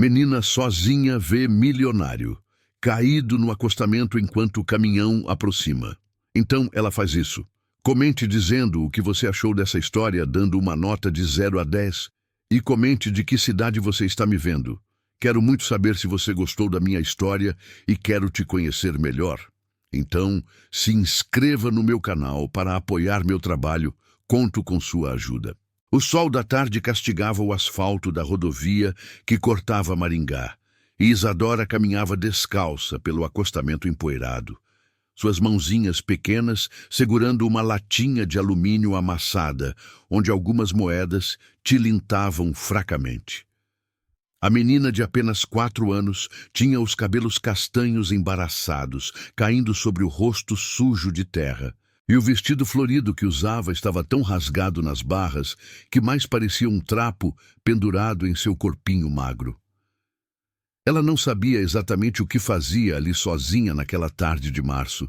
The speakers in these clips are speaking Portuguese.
Menina sozinha vê milionário, caído no acostamento enquanto o caminhão aproxima. Então ela faz isso. Comente dizendo o que você achou dessa história, dando uma nota de 0 a 10. E comente de que cidade você está me vendo. Quero muito saber se você gostou da minha história e quero te conhecer melhor. Então, se inscreva no meu canal para apoiar meu trabalho. Conto com sua ajuda. O sol da tarde castigava o asfalto da rodovia que cortava Maringá, e Isadora caminhava descalça pelo acostamento empoeirado, suas mãozinhas pequenas segurando uma latinha de alumínio amassada, onde algumas moedas tilintavam fracamente. A menina de apenas 4 anos tinha os cabelos castanhos embaraçados, caindo sobre o rosto sujo de terra. E o vestido florido que usava estava tão rasgado nas barras que mais parecia um trapo pendurado em seu corpinho magro. Ela não sabia exatamente o que fazia ali sozinha naquela tarde de março.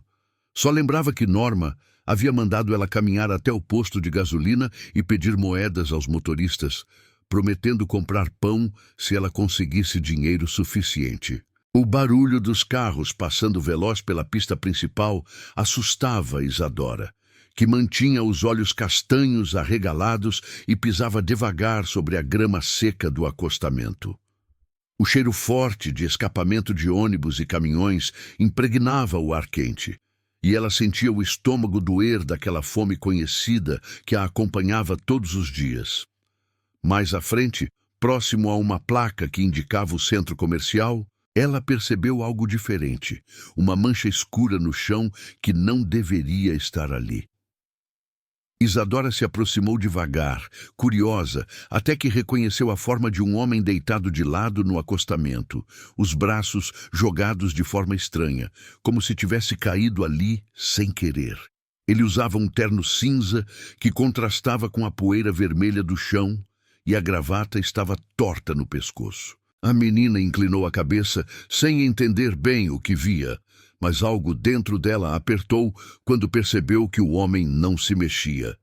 Só lembrava que Norma havia mandado ela caminhar até o posto de gasolina e pedir moedas aos motoristas, prometendo comprar pão se ela conseguisse dinheiro suficiente. O barulho dos carros passando veloz pela pista principal assustava Isadora, que mantinha os olhos castanhos arregalados e pisava devagar sobre a grama seca do acostamento. O cheiro forte de escapamento de ônibus e caminhões impregnava o ar quente, e ela sentia o estômago doer daquela fome conhecida que a acompanhava todos os dias. Mais à frente, próximo a uma placa que indicava o centro comercial, ela percebeu algo diferente, uma mancha escura no chão que não deveria estar ali. Isadora se aproximou devagar, curiosa, até que reconheceu a forma de um homem deitado de lado no acostamento, os braços jogados de forma estranha, como se tivesse caído ali sem querer. Ele usava um terno cinza que contrastava com a poeira vermelha do chão e a gravata estava torta no pescoço. A menina inclinou a cabeça sem entender bem o que via, mas algo dentro dela apertou quando percebeu que o homem não se mexia.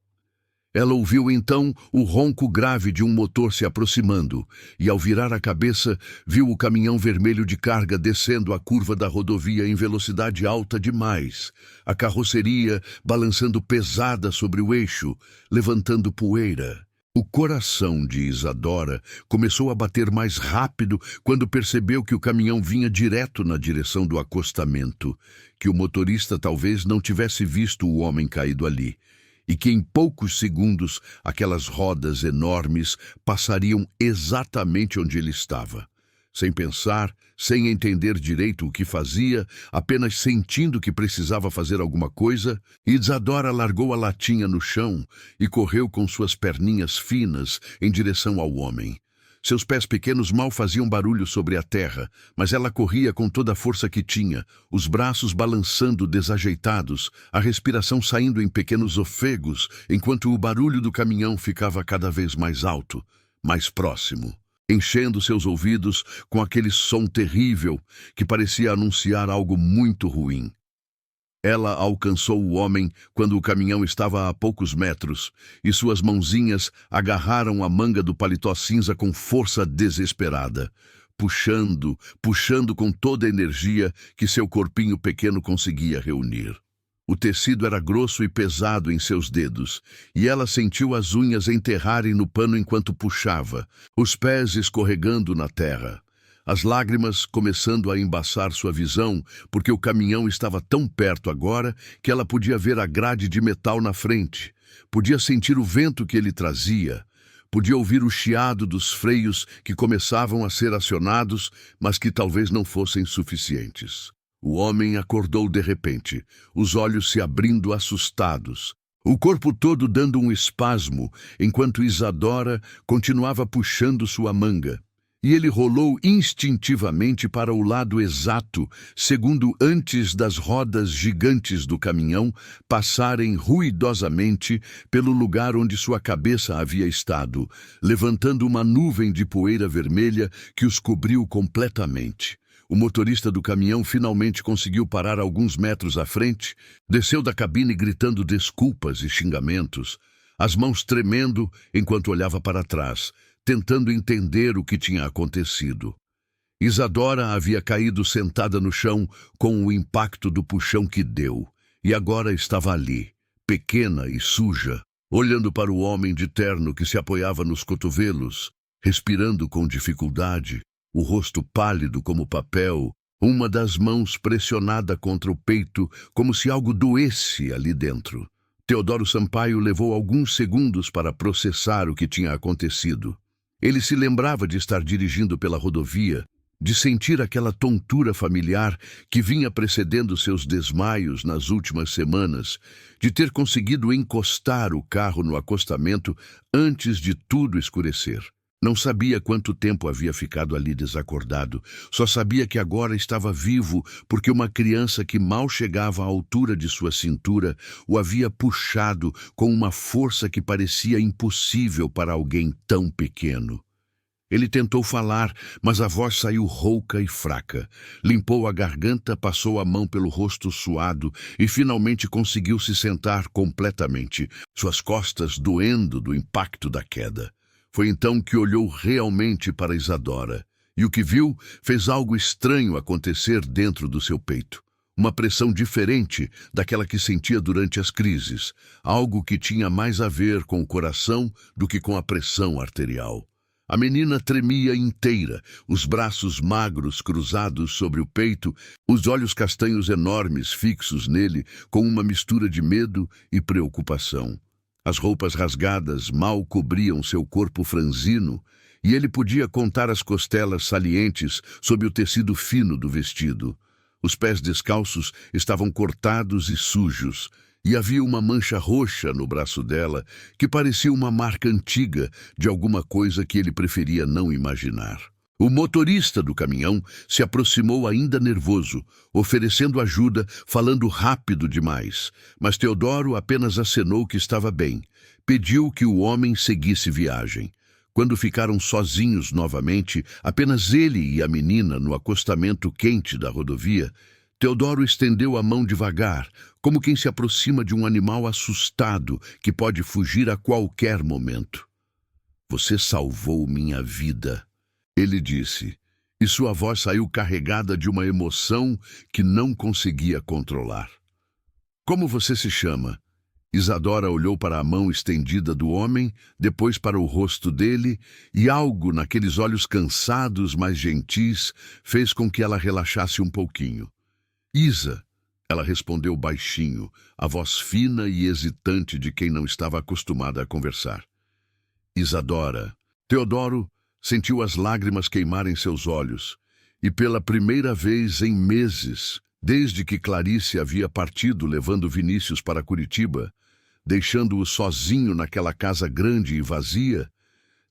Ela ouviu então o ronco grave de um motor se aproximando e, ao virar a cabeça, viu o caminhão vermelho de carga descendo a curva da rodovia em velocidade alta demais, a carroceria balançando pesada sobre o eixo, levantando poeira. O coração de Isadora começou a bater mais rápido quando percebeu que o caminhão vinha direto na direção do acostamento, que o motorista talvez não tivesse visto o homem caído ali, e que em poucos segundos aquelas rodas enormes passariam exatamente onde ele estava. Sem pensar, sem entender direito o que fazia, apenas sentindo que precisava fazer alguma coisa, Isadora largou a latinha no chão e correu com suas perninhas finas em direção ao homem. Seus pés pequenos mal faziam barulho sobre a terra, mas ela corria com toda a força que tinha, os braços balançando desajeitados, a respiração saindo em pequenos ofegos, enquanto o barulho do caminhão ficava cada vez mais alto, mais próximo, enchendo seus ouvidos com aquele som terrível que parecia anunciar algo muito ruim. Ela alcançou o homem quando o caminhão estava a poucos metros e suas mãozinhas agarraram a manga do paletó cinza com força desesperada, puxando com toda a energia que seu corpinho pequeno conseguia reunir. O tecido era grosso e pesado em seus dedos, e ela sentiu as unhas enterrarem no pano enquanto puxava, os pés escorregando na terra. As lágrimas começando a embaçar sua visão, porque o caminhão estava tão perto agora que ela podia ver a grade de metal na frente, podia sentir o vento que ele trazia, podia ouvir o chiado dos freios que começavam a ser acionados, mas que talvez não fossem suficientes. O homem acordou de repente, os olhos se abrindo assustados, o corpo todo dando um espasmo, enquanto Isadora continuava puxando sua manga. E ele rolou instintivamente para o lado exato, segundo antes das rodas gigantes do caminhão passarem ruidosamente pelo lugar onde sua cabeça havia estado, levantando uma nuvem de poeira vermelha que os cobriu completamente. O motorista do caminhão finalmente conseguiu parar alguns metros à frente, desceu da cabine gritando desculpas e xingamentos, as mãos tremendo enquanto olhava para trás, tentando entender o que tinha acontecido. Isadora havia caído sentada no chão com o impacto do puxão que deu, e agora estava ali, pequena e suja, olhando para o homem de terno que se apoiava nos cotovelos, respirando com dificuldade, o rosto pálido como papel, uma das mãos pressionada contra o peito, como se algo doesse ali dentro. Teodoro Sampaio levou alguns segundos para processar o que tinha acontecido. Ele se lembrava de estar dirigindo pela rodovia, de sentir aquela tontura familiar que vinha precedendo seus desmaios nas últimas semanas, de ter conseguido encostar o carro no acostamento antes de tudo escurecer. Não sabia quanto tempo havia ficado ali desacordado, só sabia que agora estava vivo porque uma criança que mal chegava à altura de sua cintura o havia puxado com uma força que parecia impossível para alguém tão pequeno. Ele tentou falar, mas a voz saiu rouca e fraca. Limpou a garganta, passou a mão pelo rosto suado e finalmente conseguiu se sentar completamente, suas costas doendo do impacto da queda. Foi então que olhou realmente para Isadora, e o que viu fez algo estranho acontecer dentro do seu peito. Uma pressão diferente daquela que sentia durante as crises, algo que tinha mais a ver com o coração do que com a pressão arterial. A menina tremia inteira, os braços magros cruzados sobre o peito, os olhos castanhos enormes fixos nele, com uma mistura de medo e preocupação. As roupas rasgadas mal cobriam seu corpo franzino, e ele podia contar as costelas salientes sob o tecido fino do vestido. Os pés descalços estavam cortados e sujos, e havia uma mancha roxa no braço dela que parecia uma marca antiga de alguma coisa que ele preferia não imaginar. O motorista do caminhão se aproximou ainda nervoso, oferecendo ajuda, falando rápido demais, mas Teodoro apenas acenou que estava bem. Pediu que o homem seguisse viagem. Quando ficaram sozinhos novamente, apenas ele e a menina no acostamento quente da rodovia, Teodoro estendeu a mão devagar, como quem se aproxima de um animal assustado que pode fugir a qualquer momento. "Você salvou minha vida", ele disse, e sua voz saiu carregada de uma emoção que não conseguia controlar. "Como você se chama?" Isadora olhou para a mão estendida do homem, depois para o rosto dele, e algo naqueles olhos cansados, mas gentis, fez com que ela relaxasse um pouquinho. "Isa", ela respondeu baixinho, a voz fina e hesitante de quem não estava acostumada a conversar. "Isadora." Teodoro sentiu as lágrimas queimarem seus olhos, e pela primeira vez em meses, desde que Clarice havia partido levando Vinícius para Curitiba, deixando-o sozinho naquela casa grande e vazia,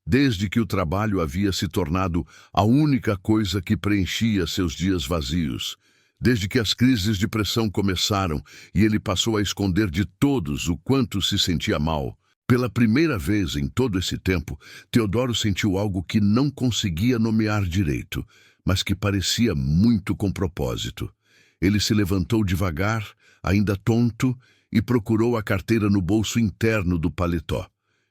desde que o trabalho havia se tornado a única coisa que preenchia seus dias vazios, desde que as crises de pressão começaram e ele passou a esconder de todos o quanto se sentia mal. Pela primeira vez em todo esse tempo, Teodoro sentiu algo que não conseguia nomear direito, mas que parecia muito com propósito. Ele se levantou devagar, ainda tonto, e procurou a carteira no bolso interno do paletó.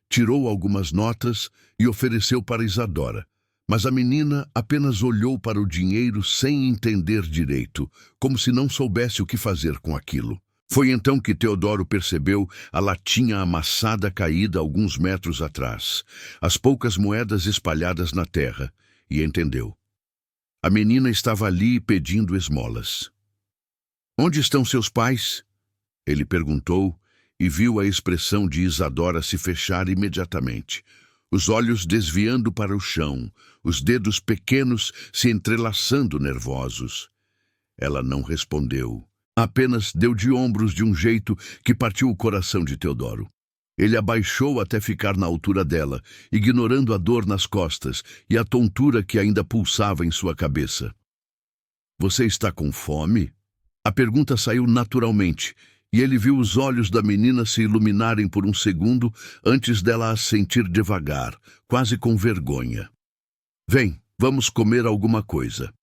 Tirou algumas notas e ofereceu para Isadora. Mas a menina apenas olhou para o dinheiro sem entender direito, como se não soubesse o que fazer com aquilo. Foi então que Teodoro percebeu a latinha amassada caída alguns metros atrás, as poucas moedas espalhadas na terra, e entendeu. A menina estava ali pedindo esmolas. "Onde estão seus pais?" ele perguntou, e viu a expressão de Isadora se fechar imediatamente, os olhos desviando para o chão, os dedos pequenos se entrelaçando nervosos. Ela não respondeu. Apenas deu de ombros de um jeito que partiu o coração de Teodoro. Ele abaixou até ficar na altura dela, ignorando a dor nas costas e a tontura que ainda pulsava em sua cabeça. "Você está com fome?" A pergunta saiu naturalmente, e ele viu os olhos da menina se iluminarem por um segundo antes dela assentir devagar, quase com vergonha. "Vem, vamos comer alguma coisa.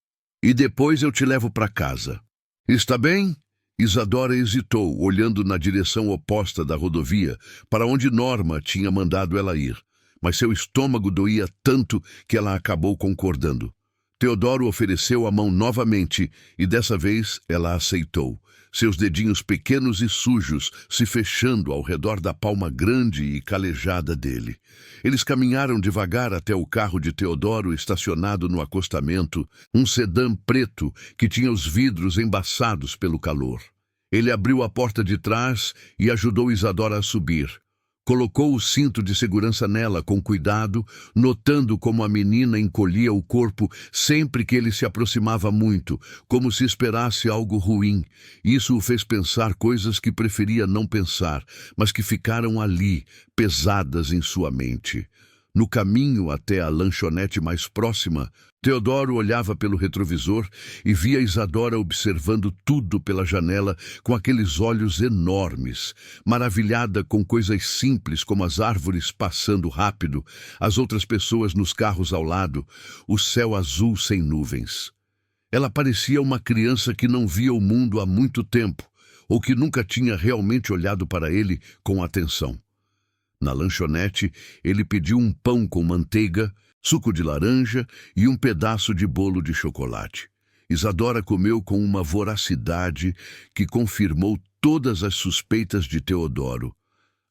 E depois eu te levo para casa." "Está bem?" Isadora hesitou, olhando na direção oposta da rodovia, para onde Norma tinha mandado ela ir, mas seu estômago doía tanto que ela acabou concordando. Teodoro ofereceu a mão novamente e dessa vez ela aceitou, seus dedinhos pequenos e sujos se fechando ao redor da palma grande e calejada dele. Eles caminharam devagar até o carro de Teodoro estacionado no acostamento, um sedã preto que tinha os vidros embaçados pelo calor. Ele abriu a porta de trás e ajudou Isadora a subir. Colocou o cinto de segurança nela com cuidado, notando como a menina encolhia o corpo sempre que ele se aproximava muito, como se esperasse algo ruim. Isso o fez pensar coisas que preferia não pensar, mas que ficaram ali, pesadas em sua mente. No caminho até a lanchonete mais próxima, Teodoro olhava pelo retrovisor e via Isadora observando tudo pela janela com aqueles olhos enormes, maravilhada com coisas simples como as árvores passando rápido, as outras pessoas nos carros ao lado, o céu azul sem nuvens. Ela parecia uma criança que não via o mundo há muito tempo, ou que nunca tinha realmente olhado para ele com atenção. Na lanchonete, ele pediu um pão com manteiga, suco de laranja e um pedaço de bolo de chocolate. Isadora comeu com uma voracidade que confirmou todas as suspeitas de Teodoro.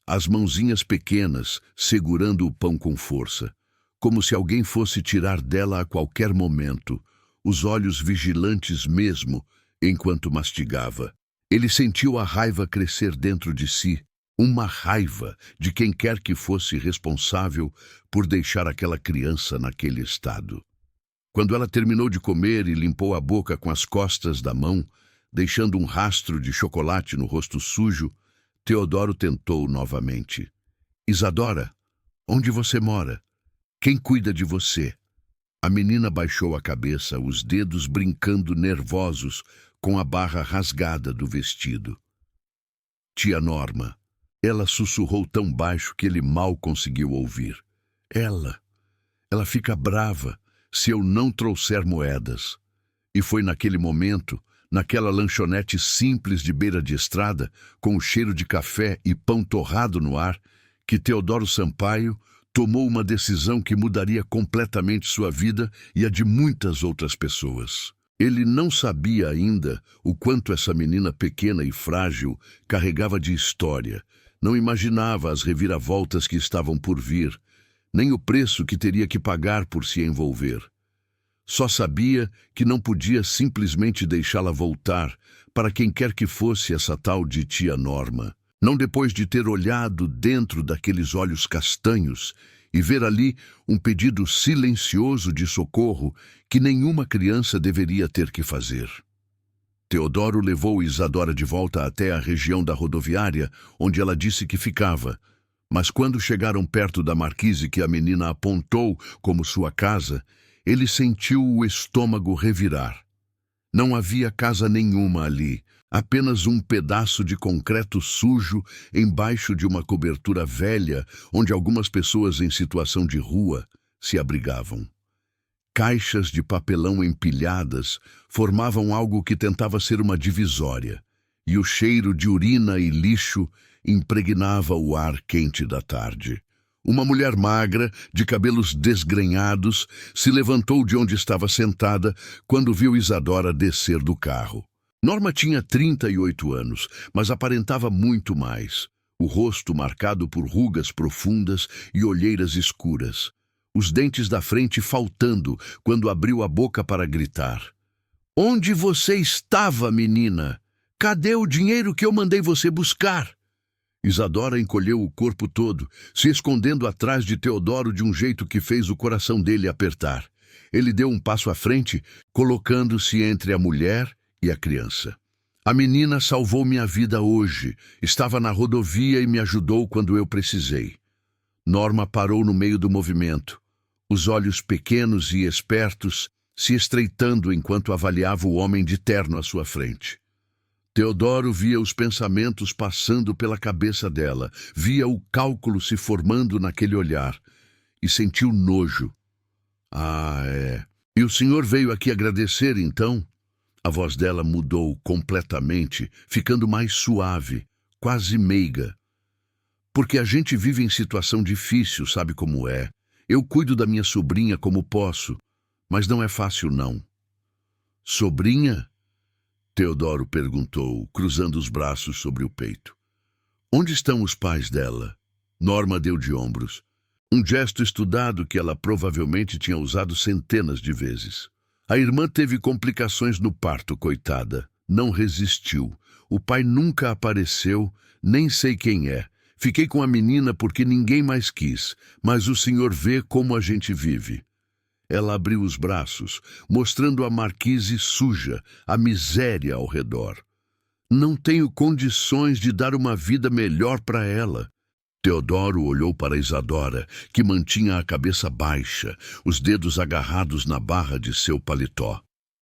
As mãozinhas pequenas, segurando o pão com força, como se alguém fosse tirar dela a qualquer momento, os olhos vigilantes mesmo, enquanto mastigava. Ele sentiu a raiva crescer dentro de si, uma raiva de quem quer que fosse responsável por deixar aquela criança naquele estado. Quando ela terminou de comer e limpou a boca com as costas da mão, deixando um rastro de chocolate no rosto sujo, Teodoro tentou novamente. Isadora, onde você mora? Quem cuida de você? A menina baixou a cabeça, os dedos brincando nervosos com a barra rasgada do vestido. Tia Norma. Ela sussurrou tão baixo que ele mal conseguiu ouvir. Ela fica brava se eu não trouxer moedas. E foi naquele momento, naquela lanchonete simples de beira de estrada, com o cheiro de café e pão torrado no ar, que Teodoro Sampaio tomou uma decisão que mudaria completamente sua vida e a de muitas outras pessoas. Ele não sabia ainda o quanto essa menina pequena e frágil carregava de história. Não imaginava as reviravoltas que estavam por vir, nem o preço que teria que pagar por se envolver. Só sabia que não podia simplesmente deixá-la voltar para quem quer que fosse essa tal de tia Norma. Não depois de ter olhado dentro daqueles olhos castanhos e ver ali um pedido silencioso de socorro que nenhuma criança deveria ter que fazer. Teodoro levou Isadora de volta até a região da rodoviária, onde ela disse que ficava. Mas quando chegaram perto da marquise que a menina apontou como sua casa, ele sentiu o estômago revirar. Não havia casa nenhuma ali, apenas um pedaço de concreto sujo embaixo de uma cobertura velha, onde algumas pessoas em situação de rua se abrigavam. Caixas de papelão empilhadas formavam algo que tentava ser uma divisória, e o cheiro de urina e lixo impregnava o ar quente da tarde. Uma mulher magra, de cabelos desgrenhados, se levantou de onde estava sentada quando viu Isadora descer do carro. Norma tinha 38 anos, mas aparentava muito mais. O rosto marcado por rugas profundas e olheiras escuras. Os dentes da frente faltando quando abriu a boca para gritar. "Onde você estava, menina? Cadê o dinheiro que eu mandei você buscar?" Isadora encolheu o corpo todo, se escondendo atrás de Teodoro de um jeito que fez o coração dele apertar. Ele deu um passo à frente, colocando-se entre a mulher e a criança. "A menina salvou minha vida hoje. Estava na rodovia e me ajudou quando eu precisei." Norma parou no meio do movimento, os olhos pequenos e espertos se estreitando enquanto avaliava o homem de terno à sua frente. Teodoro via os pensamentos passando pela cabeça dela, via o cálculo se formando naquele olhar e sentiu nojo. "Ah, é. E o senhor veio aqui agradecer, então?" A voz dela mudou completamente, ficando mais suave, quase meiga. "Porque a gente vive em situação difícil, sabe como é? Eu cuido da minha sobrinha como posso, mas não é fácil, não. Sobrinha? Teodoro perguntou, cruzando os braços sobre o peito. Onde estão os pais dela? Norma deu de ombros. Um gesto estudado que ela provavelmente tinha usado centenas de vezes. A irmã teve complicações no parto, coitada. Não resistiu. O pai nunca apareceu, nem sei quem é. Fiquei com a menina porque ninguém mais quis, mas o senhor vê como a gente vive. Ela abriu os braços, mostrando a marquise suja, a miséria ao redor. Não tenho condições de dar uma vida melhor para ela. Teodoro olhou para Isadora, que mantinha a cabeça baixa, os dedos agarrados na barra de seu paletó.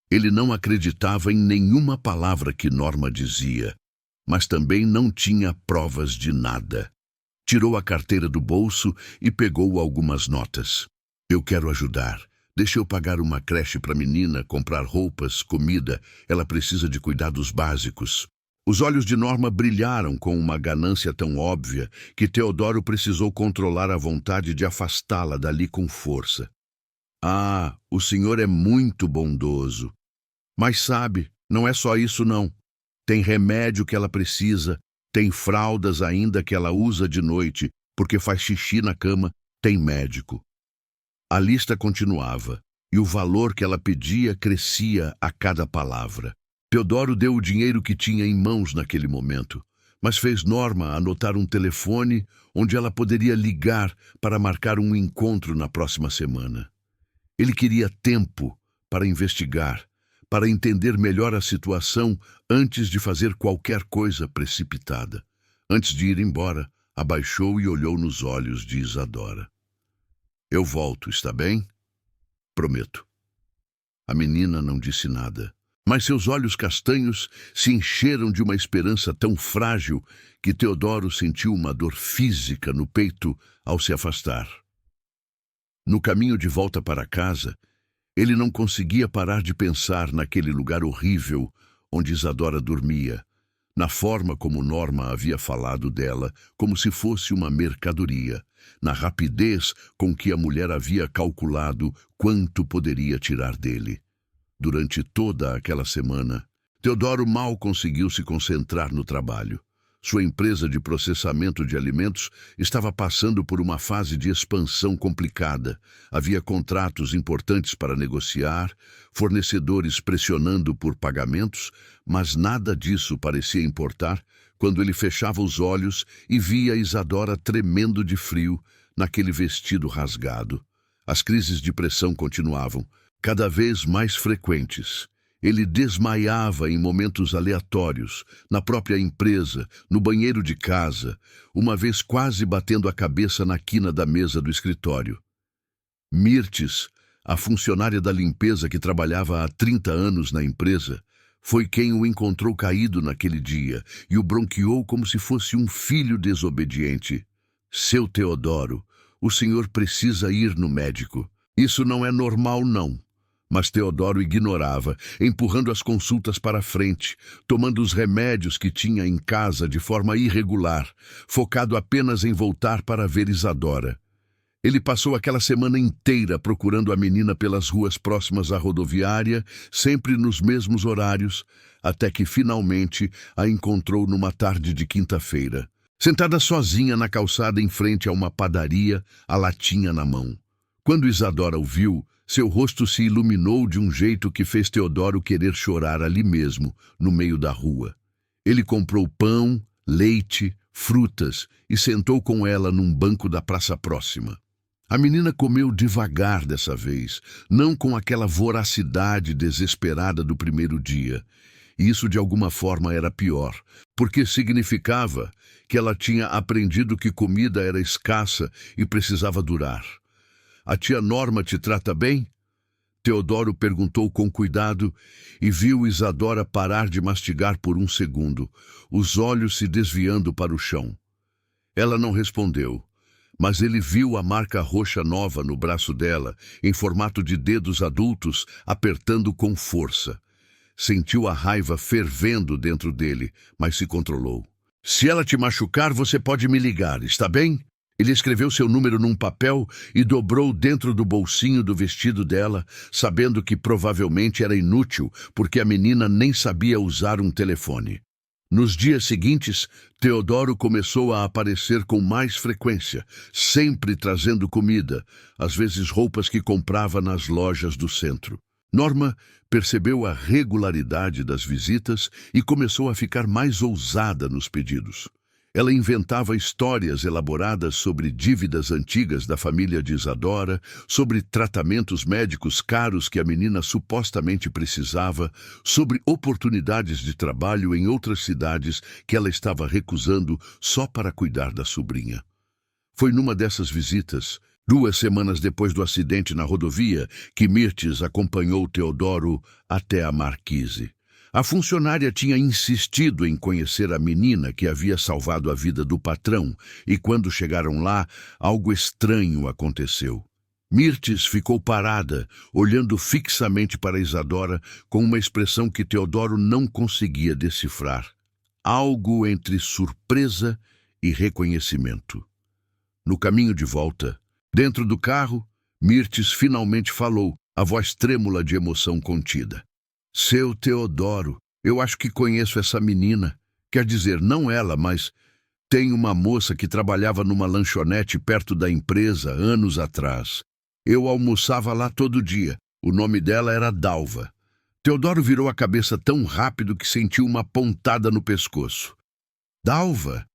Ele não acreditava em nenhuma palavra que Norma dizia, mas também não tinha provas de nada. Tirou a carteira do bolso e pegou algumas notas. Eu quero ajudar. Deixa eu pagar uma creche para a menina, comprar roupas, comida. Ela precisa de cuidados básicos. Os olhos de Norma brilharam com uma ganância tão óbvia que Teodoro precisou controlar a vontade de afastá-la dali com força. Ah, o senhor é muito bondoso. Mas sabe, não é só isso não. Tem remédio que ela precisa, tem fraldas ainda que ela usa de noite, porque faz xixi na cama, tem médico. A lista continuava, e o valor que ela pedia crescia a cada palavra. Teodoro deu o dinheiro que tinha em mãos naquele momento, mas fez Norma anotar um telefone onde ela poderia ligar para marcar um encontro na próxima semana. Ele queria tempo para investigar, para entender melhor a situação antes de fazer qualquer coisa precipitada. Antes de ir embora, abaixou e olhou nos olhos de Isadora. Eu volto, está bem? Prometo. A menina não disse nada. Mas seus olhos castanhos se encheram de uma esperança tão frágil que Teodoro sentiu uma dor física no peito ao se afastar. No caminho de volta para casa, ele não conseguia parar de pensar naquele lugar horrível onde Isadora dormia, na forma como Norma havia falado dela, como se fosse uma mercadoria, na rapidez com que a mulher havia calculado quanto poderia tirar dele. Durante toda aquela semana, Teodoro mal conseguiu se concentrar no trabalho. Sua empresa de processamento de alimentos estava passando por uma fase de expansão complicada. Havia contratos importantes para negociar, fornecedores pressionando por pagamentos, mas nada disso parecia importar quando ele fechava os olhos e via Isadora tremendo de frio naquele vestido rasgado. As crises de pressão continuavam, cada vez mais frequentes. Ele desmaiava em momentos aleatórios, na própria empresa, no banheiro de casa, uma vez quase batendo a cabeça na quina da mesa do escritório. Mirtes, a funcionária da limpeza que trabalhava há 30 anos na empresa, foi quem o encontrou caído naquele dia e o bronqueou como se fosse um filho desobediente. Seu Teodoro, o senhor precisa ir no médico. Isso não é normal, não. Mas Teodoro ignorava, empurrando as consultas para frente, tomando os remédios que tinha em casa de forma irregular, focado apenas em voltar para ver Isadora. Ele passou aquela semana inteira procurando a menina pelas ruas próximas à rodoviária, sempre nos mesmos horários, até que finalmente a encontrou numa tarde de quinta-feira, sentada sozinha na calçada em frente a uma padaria, a latinha na mão. Quando Isadora o viu, seu rosto se iluminou de um jeito que fez Teodoro querer chorar ali mesmo, no meio da rua. Ele comprou pão, leite, frutas e sentou com ela num banco da praça próxima. A menina comeu devagar dessa vez, não com aquela voracidade desesperada do primeiro dia. E isso de alguma forma era pior, porque significava que ela tinha aprendido que comida era escassa e precisava durar. A tia Norma te trata bem? Teodoro perguntou com cuidado e viu Isadora parar de mastigar por um segundo, os olhos se desviando para o chão. Ela não respondeu, mas ele viu a marca roxa nova no braço dela, em formato de dedos adultos, apertando com força. Sentiu a raiva fervendo dentro dele, mas se controlou. Se ela te machucar, você pode me ligar, está bem? Ele escreveu seu número num papel e dobrou dentro do bolsinho do vestido dela, sabendo que provavelmente era inútil, porque a menina nem sabia usar um telefone. Nos dias seguintes, Teodoro começou a aparecer com mais frequência, sempre trazendo comida, às vezes roupas que comprava nas lojas do centro. Norma percebeu a regularidade das visitas e começou a ficar mais ousada nos pedidos. Ela inventava histórias elaboradas sobre dívidas antigas da família de Isadora, sobre tratamentos médicos caros que a menina supostamente precisava, sobre oportunidades de trabalho em outras cidades que ela estava recusando só para cuidar da sobrinha. Foi numa dessas visitas, 2 semanas depois do acidente na rodovia, que Mirtes acompanhou Teodoro até a Marquise. A funcionária tinha insistido em conhecer a menina que havia salvado a vida do patrão, e quando chegaram lá, algo estranho aconteceu. Mirtes ficou parada, olhando fixamente para Isadora, com uma expressão que Teodoro não conseguia decifrar. Algo entre surpresa e reconhecimento. No caminho de volta, dentro do carro, Mirtes finalmente falou, a voz trêmula de emoção contida. Seu Teodoro, eu acho que conheço essa menina. Quer dizer, não ela, mas tem uma moça que trabalhava numa lanchonete perto da empresa anos atrás. Eu almoçava lá todo dia. O nome dela era Dalva. Teodoro virou a cabeça tão rápido que sentiu uma pontada no pescoço. Dalva?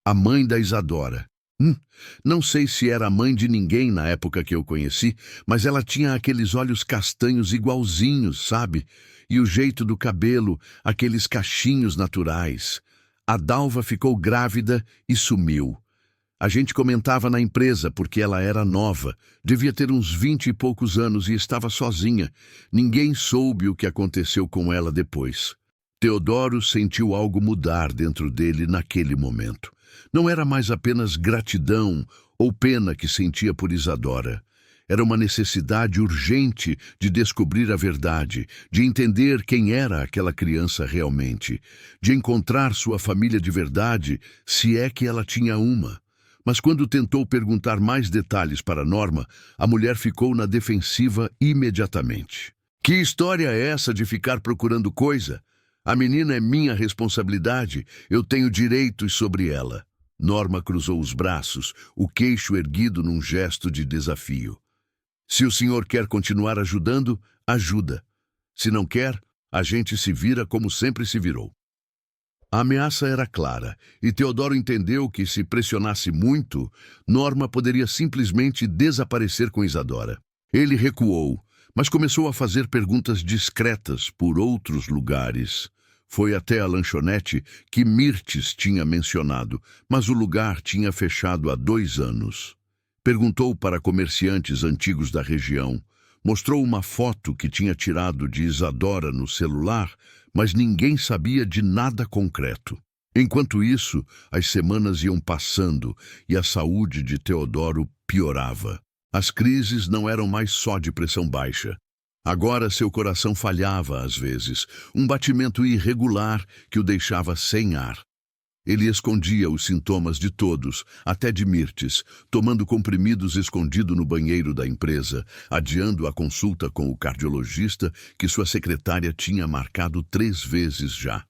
A mãe da Isadora. Não sei se era a mãe de ninguém na época que eu conheci, mas ela tinha aqueles olhos castanhos igualzinhos, sabe? E o jeito do cabelo, aqueles cachinhos naturais. A Dalva ficou grávida e sumiu. A gente comentava na empresa porque ela era nova, devia ter uns 20 e poucos anos e estava sozinha. Ninguém soube o que aconteceu com ela depois. Teodoro sentiu algo mudar dentro dele naquele momento. Não era mais apenas gratidão ou pena que sentia por Isadora. Era uma necessidade urgente de descobrir a verdade, de entender quem era aquela criança realmente, de encontrar sua família de verdade, se é que ela tinha uma. Mas quando tentou perguntar mais detalhes para Norma, a mulher ficou na defensiva imediatamente. Que história é essa de ficar procurando coisa? A menina é minha responsabilidade, eu tenho direitos sobre ela. Norma cruzou os braços, o queixo erguido num gesto de desafio. Se o senhor quer continuar ajudando, ajuda. Se não quer, a gente se vira como sempre se virou. A ameaça era clara, e Teodoro entendeu que, se pressionasse muito, Norma poderia simplesmente desaparecer com Isadora. Ele recuou, mas começou a fazer perguntas discretas por outros lugares. Foi até a lanchonete que Mirtes tinha mencionado, mas o lugar tinha fechado há 2 anos. Perguntou para comerciantes antigos da região, mostrou uma foto que tinha tirado de Isadora no celular, mas ninguém sabia de nada concreto. Enquanto isso, as semanas iam passando e a saúde de Teodoro piorava. As crises não eram mais só de pressão baixa. Agora seu coração falhava às vezes, um batimento irregular que o deixava sem ar. Ele escondia os sintomas de todos, até de Mirtes, tomando comprimidos escondido no banheiro da empresa, adiando a consulta com o cardiologista que sua secretária tinha marcado 3 vezes já.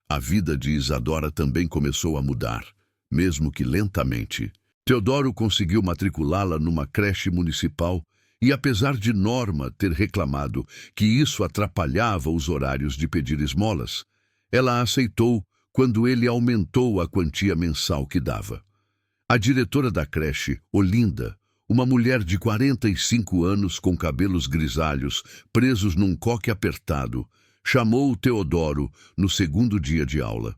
A vida de Isadora também começou a mudar, mesmo que lentamente. Teodoro conseguiu matriculá-la numa creche municipal e, apesar de Norma ter reclamado que isso atrapalhava os horários de pedir esmolas, ela aceitou quando ele aumentou a quantia mensal que dava. A diretora da creche, Olinda, uma mulher de 45 anos com cabelos grisalhos, presos num coque apertado, chamou Teodoro no 2º dia de aula.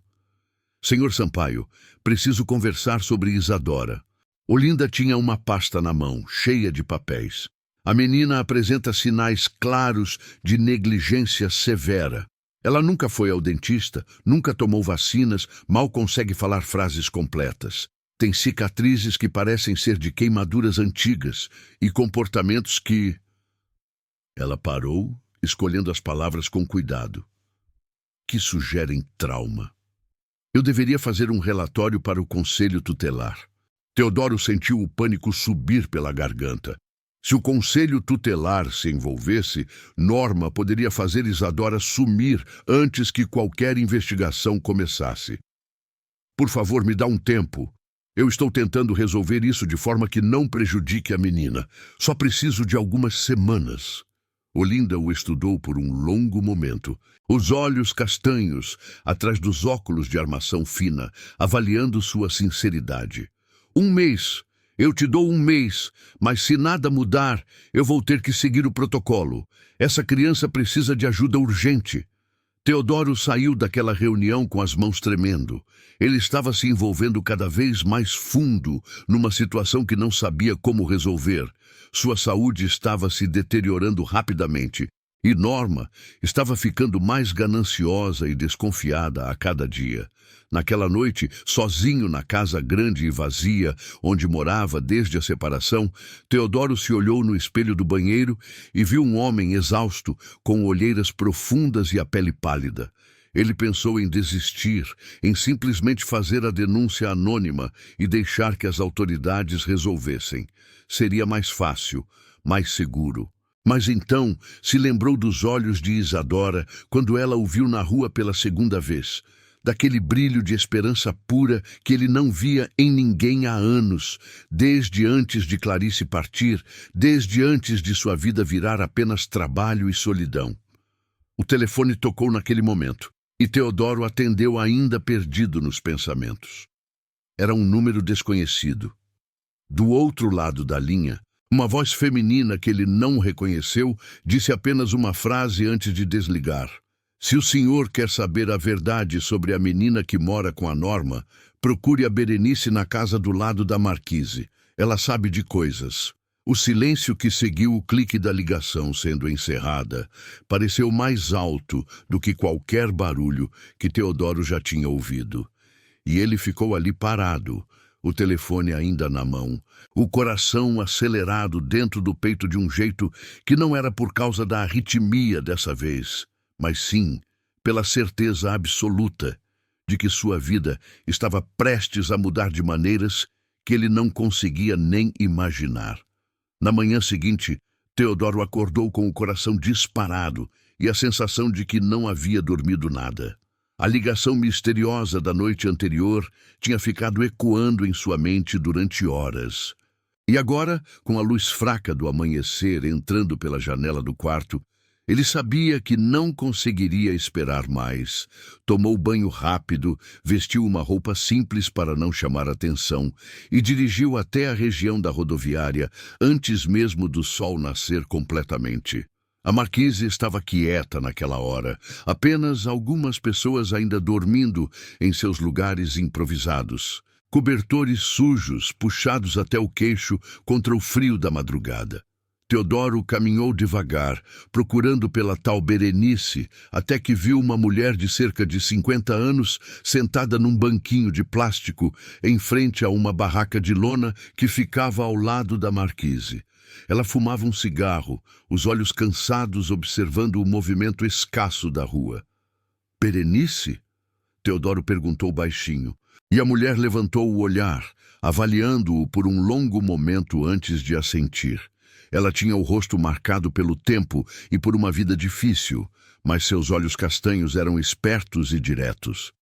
Senhor Sampaio, preciso conversar sobre Isadora. Olinda tinha uma pasta na mão, cheia de papéis. A menina apresenta sinais claros de negligência severa. Ela nunca foi ao dentista, nunca tomou vacinas, mal consegue falar frases completas. Tem cicatrizes que parecem ser de queimaduras antigas e comportamentos que... Ela parou, escolhendo as palavras com cuidado. Que sugerem trauma. Eu deveria fazer um relatório para o conselho tutelar. Teodoro sentiu o pânico subir pela garganta. Se o conselho tutelar se envolvesse, Norma poderia fazer Isadora sumir antes que qualquer investigação começasse. Por favor, me dá um tempo. Eu estou tentando resolver isso de forma que não prejudique a menina. Só preciso de algumas semanas. Olinda o estudou por um longo momento, os olhos castanhos, atrás dos óculos de armação fina, avaliando sua sinceridade. 1 mês. Eu te dou 1 mês, mas se nada mudar, eu vou ter que seguir o protocolo. Essa criança precisa de ajuda urgente. Teodoro saiu daquela reunião com as mãos tremendo. Ele estava se envolvendo cada vez mais fundo numa situação que não sabia como resolver. Sua saúde estava se deteriorando rapidamente e Norma estava ficando mais gananciosa e desconfiada a cada dia. Naquela noite, sozinho na casa grande e vazia, onde morava desde a separação, Teodoro se olhou no espelho do banheiro e viu um homem exausto, com olheiras profundas e a pele pálida. Ele pensou em desistir, em simplesmente fazer a denúncia anônima e deixar que as autoridades resolvessem. Seria mais fácil, mais seguro. Mas então se lembrou dos olhos de Isadora quando ela o viu na rua pela segunda vez. Daquele brilho de esperança pura que ele não via em ninguém há anos, desde antes de Clarice partir, desde antes de sua vida virar apenas trabalho e solidão. O telefone tocou naquele momento, e Teodoro atendeu ainda perdido nos pensamentos. Era um número desconhecido. Do outro lado da linha, uma voz feminina que ele não reconheceu disse apenas uma frase antes de desligar. Se o senhor quer saber a verdade sobre a menina que mora com a Norma, procure a Berenice na casa do lado da Marquise. Ela sabe de coisas. O silêncio que seguiu o clique da ligação sendo encerrada pareceu mais alto do que qualquer barulho que Teodoro já tinha ouvido. E ele ficou ali parado, o telefone ainda na mão, o coração acelerado dentro do peito de um jeito que não era por causa da arritmia dessa vez, mas sim pela certeza absoluta de que sua vida estava prestes a mudar de maneiras que ele não conseguia nem imaginar. Na manhã seguinte, Teodoro acordou com o coração disparado e a sensação de que não havia dormido nada. A ligação misteriosa da noite anterior tinha ficado ecoando em sua mente durante horas. E agora, com a luz fraca do amanhecer entrando pela janela do quarto, ele sabia que não conseguiria esperar mais. Tomou banho rápido, vestiu uma roupa simples para não chamar atenção e dirigiu até a região da rodoviária antes mesmo do sol nascer completamente. A Marquise estava quieta naquela hora, apenas algumas pessoas ainda dormindo em seus lugares improvisados. Cobertores sujos, puxados até o queixo contra o frio da madrugada. Teodoro caminhou devagar, procurando pela tal Berenice, até que viu uma mulher de cerca de 50 anos sentada num banquinho de plástico em frente a uma barraca de lona que ficava ao lado da Marquise. Ela fumava um cigarro, os olhos cansados observando o movimento escasso da rua. Berenice? Teodoro perguntou baixinho, e a mulher levantou o olhar, avaliando-o por um longo momento antes de assentir. Ela tinha o rosto marcado pelo tempo e por uma vida difícil, mas seus olhos castanhos eram espertos e diretos.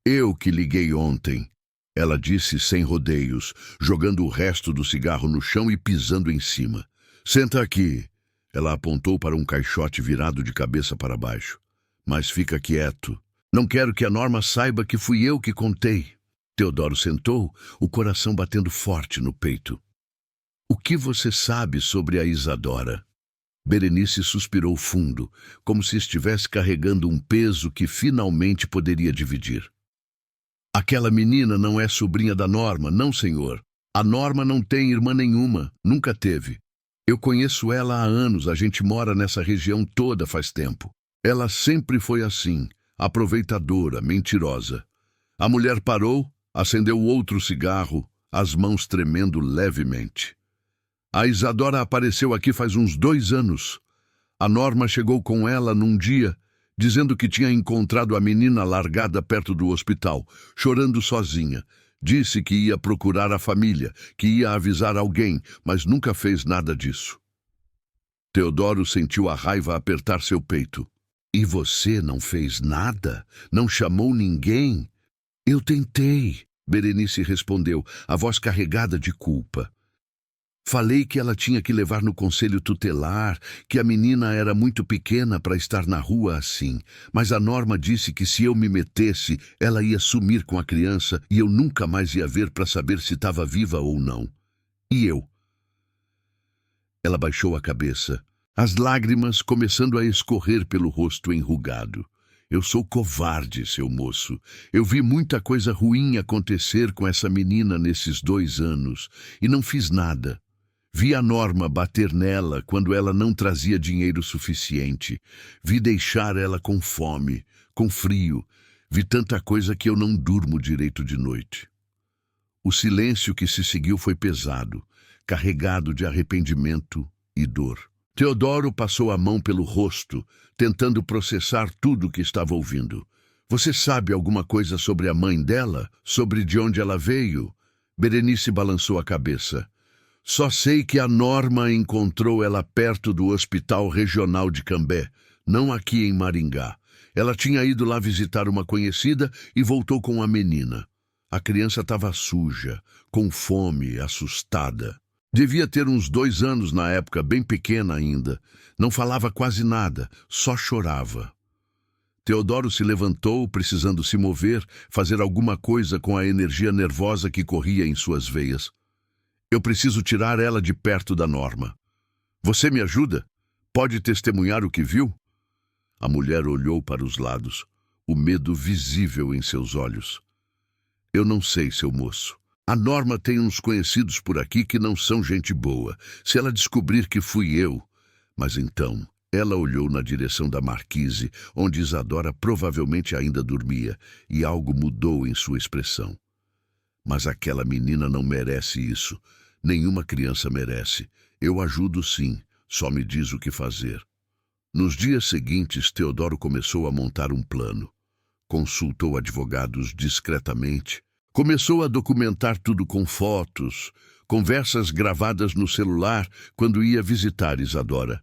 Eu que liguei ontem, ela disse sem rodeios, jogando o resto do cigarro no chão e pisando em cima. Senta aqui. Ela apontou para um caixote virado de cabeça para baixo. Mas fica quieto. Não quero que a Norma saiba que fui eu que contei. Teodoro sentou, o coração batendo forte no peito. O que você sabe sobre a Isadora? Berenice suspirou fundo, como se estivesse carregando um peso que finalmente poderia dividir. Aquela menina não é sobrinha da Norma, não, senhor. A Norma não tem irmã nenhuma, nunca teve. Eu conheço ela há anos, a gente mora nessa região toda faz tempo. Ela sempre foi assim, aproveitadora, mentirosa. A mulher parou, acendeu outro cigarro, as mãos tremendo levemente. A Isadora apareceu aqui faz uns 2 anos. A Norma chegou com ela num dia, dizendo que tinha encontrado a menina largada perto do hospital, chorando sozinha. Disse que ia procurar a família, que ia avisar alguém, mas nunca fez nada disso. Teodoro sentiu a raiva apertar seu peito. E você não fez nada? Não chamou ninguém? Eu tentei, Berenice respondeu, a voz carregada de culpa. Falei que ela tinha que levar no conselho tutelar, que a menina era muito pequena para estar na rua assim, mas a Norma disse que se eu me metesse, ela ia sumir com a criança e eu nunca mais ia ver para saber se estava viva ou não. E eu? Ela baixou a cabeça, as lágrimas começando a escorrer pelo rosto enrugado. Eu sou covarde, seu moço. Eu vi muita coisa ruim acontecer com essa menina nesses 2 anos e não fiz nada. Vi a Norma bater nela quando ela não trazia dinheiro suficiente. Vi deixar ela com fome, com frio. Vi tanta coisa que eu não durmo direito de noite. O silêncio que se seguiu foi pesado, carregado de arrependimento e dor. Teodoro passou a mão pelo rosto, tentando processar tudo o que estava ouvindo. Você sabe alguma coisa sobre a mãe dela? Sobre de onde ela veio? Berenice balançou a cabeça. Só sei que a Norma encontrou ela perto do Hospital Regional de Cambé, não aqui em Maringá. Ela tinha ido lá visitar uma conhecida e voltou com a menina. A criança estava suja, com fome, assustada. Devia ter uns 2 anos na época, bem pequena ainda. Não falava quase nada, só chorava. Teodoro se levantou, precisando se mover, fazer alguma coisa com a energia nervosa que corria em suas veias. Eu preciso tirar ela de perto da Norma. Você me ajuda? Pode testemunhar o que viu? A mulher olhou para os lados, o medo visível em seus olhos. Eu não sei, seu moço. A Norma tem uns conhecidos por aqui que não são gente boa. Se ela descobrir que fui eu... Mas então, ela olhou na direção da marquise, onde Isadora provavelmente ainda dormia, e algo mudou em sua expressão. Mas aquela menina não merece isso. Nenhuma criança merece. Eu ajudo sim, só me diz o que fazer. Nos dias seguintes, Teodoro começou a montar um plano. Consultou advogados discretamente. Começou a documentar tudo com fotos, conversas gravadas no celular quando ia visitar Isadora.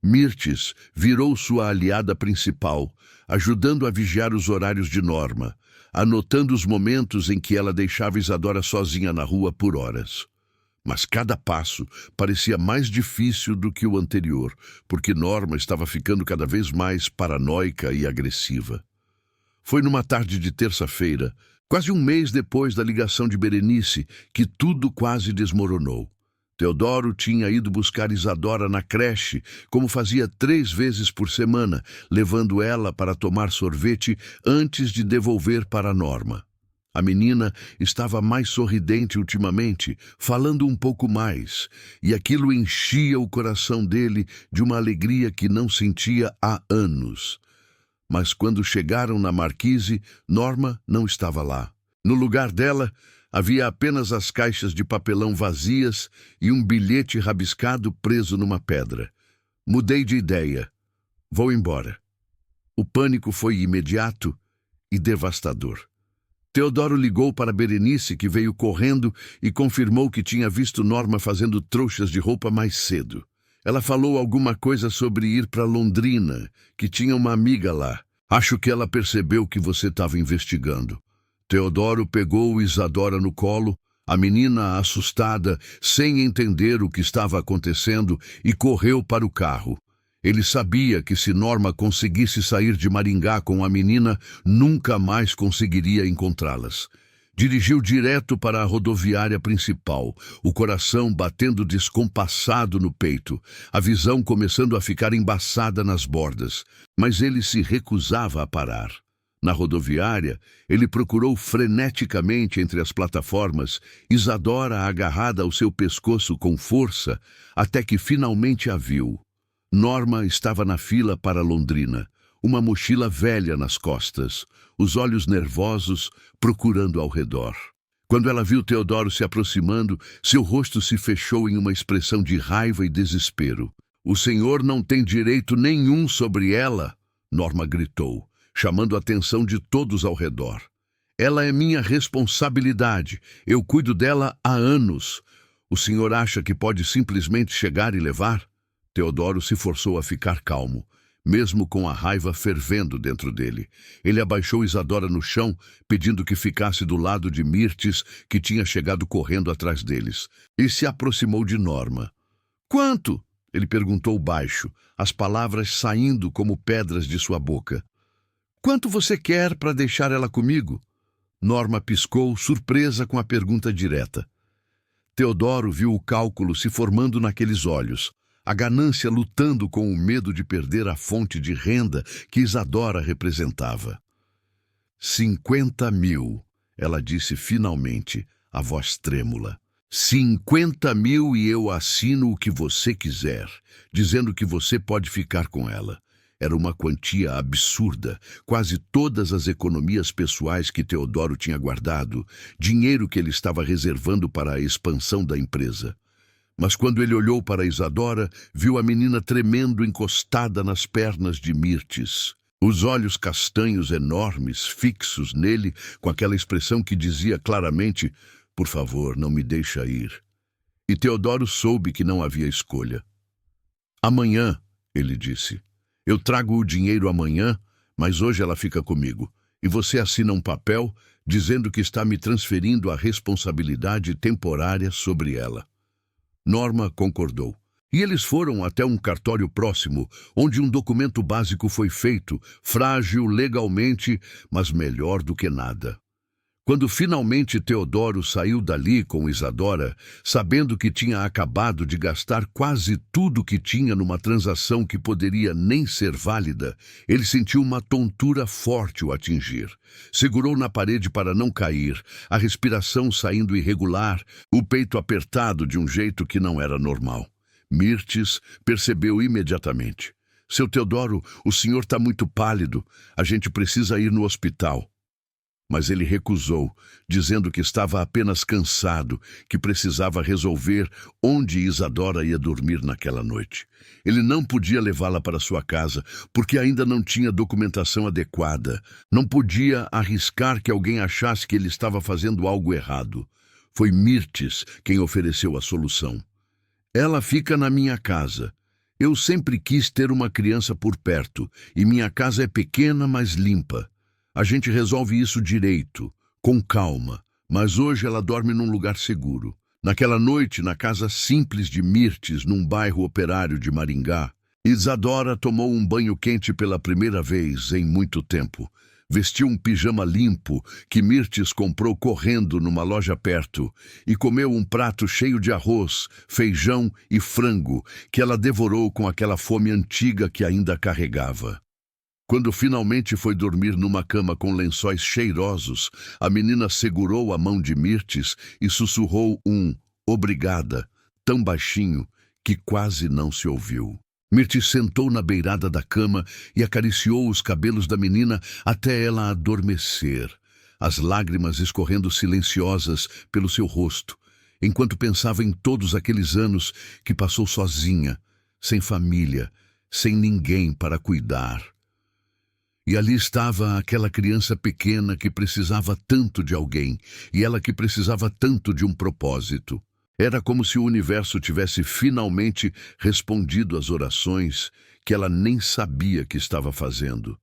Mirtes virou sua aliada principal, ajudando a vigiar os horários de Norma, anotando os momentos em que ela deixava Isadora sozinha na rua por horas. Mas cada passo parecia mais difícil do que o anterior, porque Norma estava ficando cada vez mais paranoica e agressiva. Foi numa tarde de terça-feira, quase um mês depois da ligação de Berenice, que tudo quase desmoronou. Teodoro tinha ido buscar Isadora na creche, como fazia 3 vezes por semana, levando ela para tomar sorvete antes de devolver para Norma. A menina estava mais sorridente ultimamente, falando um pouco mais, e aquilo enchia o coração dele de uma alegria que não sentia há anos. Mas quando chegaram na marquise, Norma não estava lá. No lugar dela, havia apenas as caixas de papelão vazias e um bilhete rabiscado preso numa pedra. Mudei de ideia. Vou embora. O pânico foi imediato e devastador. Teodoro ligou para Berenice, que veio correndo e confirmou que tinha visto Norma fazendo trouxas de roupa mais cedo. Ela falou alguma coisa sobre ir para Londrina, que tinha uma amiga lá. Acho que ela percebeu que você estava investigando. Teodoro pegou Isadora no colo, a menina assustada, sem entender o que estava acontecendo, e correu para o carro. Ele sabia que se Norma conseguisse sair de Maringá com a menina, nunca mais conseguiria encontrá-las. Dirigiu direto para a rodoviária principal, o coração batendo descompassado no peito, a visão começando a ficar embaçada nas bordas, mas ele se recusava a parar. Na rodoviária, ele procurou freneticamente entre as plataformas, Isadora agarrada ao seu pescoço com força, até que finalmente a viu. Norma estava na fila para Londrina, uma mochila velha nas costas, os olhos nervosos procurando ao redor. Quando ela viu Teodoro se aproximando, seu rosto se fechou em uma expressão de raiva e desespero. "O senhor não tem direito nenhum sobre ela", Norma gritou, chamando a atenção de todos ao redor. Ela é minha responsabilidade. Eu cuido dela há anos. O senhor acha que pode simplesmente chegar e levar? Teodoro se forçou a ficar calmo, mesmo com a raiva fervendo dentro dele. Ele abaixou Isadora no chão, pedindo que ficasse do lado de Mirtes, que tinha chegado correndo atrás deles, e se aproximou de Norma. Quanto? Ele perguntou baixo, as palavras saindo como pedras de sua boca. Quanto você quer para deixar ela comigo? Norma piscou, surpresa com a pergunta direta. Teodoro viu o cálculo se formando naqueles olhos, a ganância lutando com o medo de perder a fonte de renda que Isadora representava. 50.000, ela disse finalmente, a voz trêmula. 50.000 e eu assino o que você quiser, dizendo que você pode ficar com ela. Era uma quantia absurda, quase todas as economias pessoais que Teodoro tinha guardado, dinheiro que ele estava reservando para a expansão da empresa. Mas quando ele olhou para Isadora, viu a menina tremendo encostada nas pernas de Mirtes. Os olhos castanhos enormes, fixos nele, com aquela expressão que dizia claramente: por favor, não me deixa ir. E Teodoro soube que não havia escolha. Amanhã, ele disse. Eu trago o dinheiro amanhã, mas hoje ela fica comigo. E você assina um papel dizendo que está me transferindo a responsabilidade temporária sobre ela. Norma concordou. E eles foram até um cartório próximo, onde um documento básico foi feito, frágil legalmente, mas melhor do que nada. Quando finalmente Teodoro saiu dali com Isadora, sabendo que tinha acabado de gastar quase tudo que tinha numa transação que poderia nem ser válida, ele sentiu uma tontura forte o atingir. Segurou na parede para não cair, a respiração saindo irregular, o peito apertado de um jeito que não era normal. Mirtes percebeu imediatamente. Seu Teodoro, o senhor está muito pálido. A gente precisa ir no hospital. Mas ele recusou, dizendo que estava apenas cansado, que precisava resolver onde Isadora ia dormir naquela noite. Ele não podia levá-la para sua casa, porque ainda não tinha documentação adequada. Não podia arriscar que alguém achasse que ele estava fazendo algo errado. Foi Mirtes quem ofereceu a solução. Ela fica na minha casa. Eu sempre quis ter uma criança por perto, e minha casa é pequena, mas limpa. A gente resolve isso direito, com calma, mas hoje ela dorme num lugar seguro. Naquela noite, na casa simples de Mirtes, num bairro operário de Maringá, Isadora tomou um banho quente pela primeira vez em muito tempo. Vestiu um pijama limpo que Mirtes comprou correndo numa loja perto e comeu um prato cheio de arroz, feijão e frango que ela devorou com aquela fome antiga que ainda carregava. Quando finalmente foi dormir numa cama com lençóis cheirosos, a menina segurou a mão de Mirtes e sussurrou um "obrigada", tão baixinho que quase não se ouviu. Mirtes sentou na beirada da cama e acariciou os cabelos da menina até ela adormecer, as lágrimas escorrendo silenciosas pelo seu rosto, enquanto pensava em todos aqueles anos que passou sozinha, sem família, sem ninguém para cuidar. E ali estava aquela criança pequena que precisava tanto de alguém, e ela que precisava tanto de um propósito. Era como se o universo tivesse finalmente respondido às orações que ela nem sabia que estava fazendo.